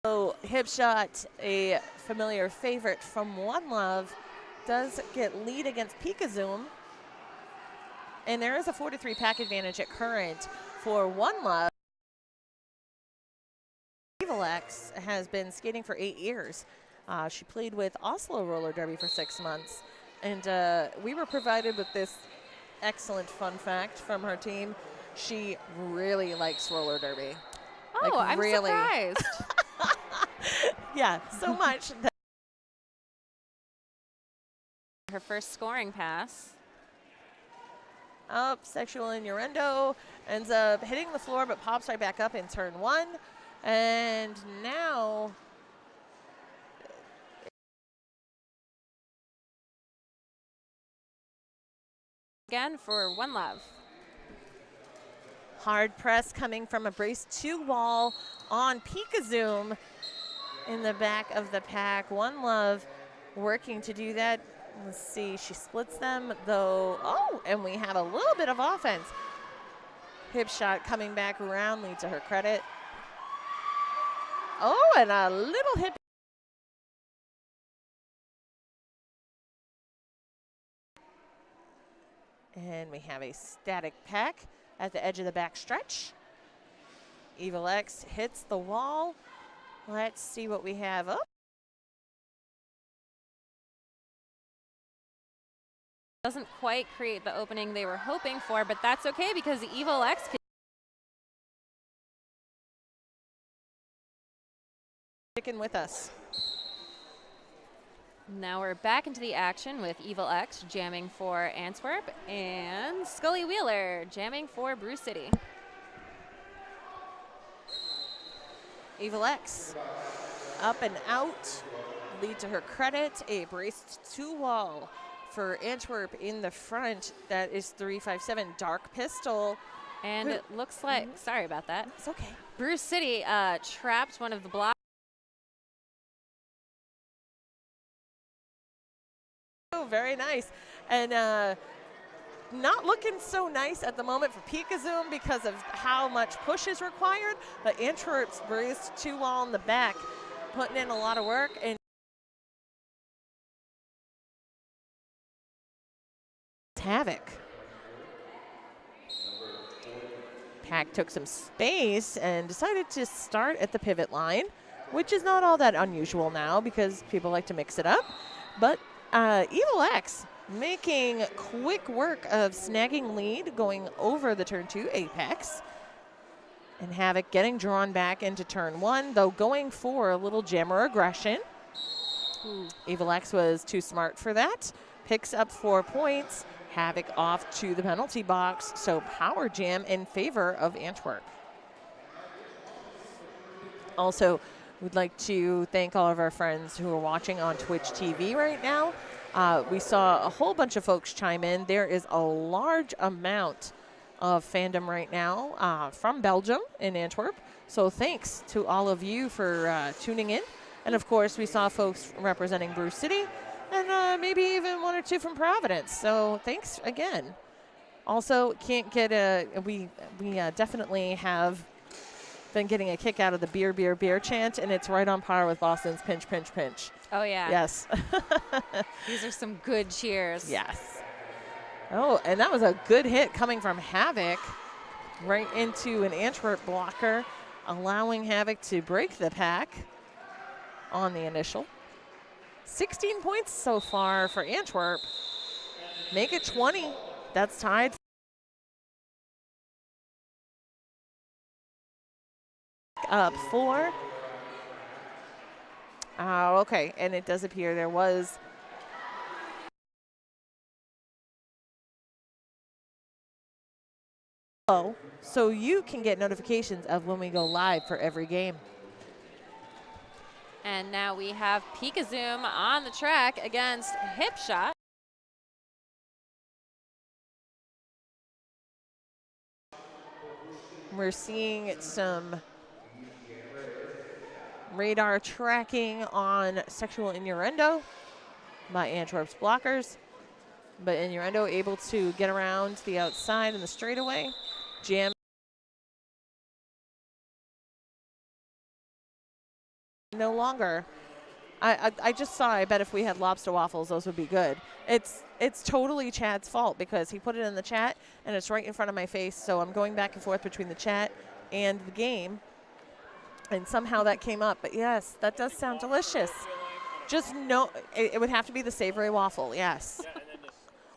So hip shot, a familiar favorite from One Love, does get lead against Pikazoom. And there is a 4-3 pack advantage at current for One Love. Evalex has been skating for 8 years. She played with Oslo Roller Derby for 6 months. And we were provided with this excellent fun fact from her team. She really likes roller derby. Oh, like, I'm really. surprised. Yeah, so much. Her first scoring pass. Up, sexual innuendo, ends up hitting the floor but pops right back up in turn 1. And now Again for One Love. hard press coming from a brace 2 wall on Pikazoom in the back of the pack. One Love working to do that. Let's see, she splits them though. Oh, and we have a little bit of offense. Hip shot coming back roundly to her credit. Oh, and a little hip. And we have a static pack at the edge of the back stretch. Evalex hits the wall. Let's see what we have. Oh. Doesn't quite create the opening they were hoping for, but that's okay because Evalex can sticking with us. Now we're back into the action with Evalex jamming for Antwerp and Scully Wheeler jamming for Brew City. Evalex up and out, lead to her credit, a braced 2 wall for Antwerp in the front. That is 357 Dark Pistol. And it looks like, sorry about that. It's okay. Brew City trapped one of the blocks. Oh, very nice. And not looking so nice at the moment for Pikazoom because of how much push is required, but Antwerp's braced 2 wall in the back, putting in a lot of work. And Havoc. Pack took some space and decided to start at the pivot line, which is not all that unusual now because people like to mix it up. But Evalex making quick work of snagging lead going over the turn 2 apex. And Havoc getting drawn back into turn 1, though going for a little jammer aggression. Evalex was too smart for that. Picks up 4 points. Havoc off to the penalty box, so power jam in favor of Antwerp. Also, we'd like to thank all of our friends who are watching on Twitch TV right now. We saw a whole bunch of folks chime in. There is a large amount of fandom right now from Belgium in Antwerp. So thanks to all of you for tuning in. And of course, we saw folks representing Brew City and maybe even 1 or 2 from Providence. So thanks again. Also, can't get we definitely have been getting a kick out of the beer, beer, beer chant, and it's right on par with Boston's pinch, pinch, pinch. Oh, yeah. Yes. These are some good cheers. Yes. Oh, and that was a good hit coming from Havoc right into an Antwerp blocker, allowing Havoc to break the pack on the initial. 16 points so far for Antwerp. Make it 20. That's tied. Up 4. Okay, and it does appear there was so you can get notifications of when we go live for every game. And now we have Pikazoom on the track against Hip Shot. We're seeing some radar tracking on sexual innuendo by Antwerp's blockers. But innuendo able to get around the outside in the straightaway. Jam no longer. I just saw. I bet if we had lobster waffles, those would be good. It's totally Chad's fault because he put it in the chat and it's right in front of my face. So I'm going back and forth between the chat and the game, and somehow that came up. But yes, that does sound delicious. Just no, it would have to be the savory waffle. Yes.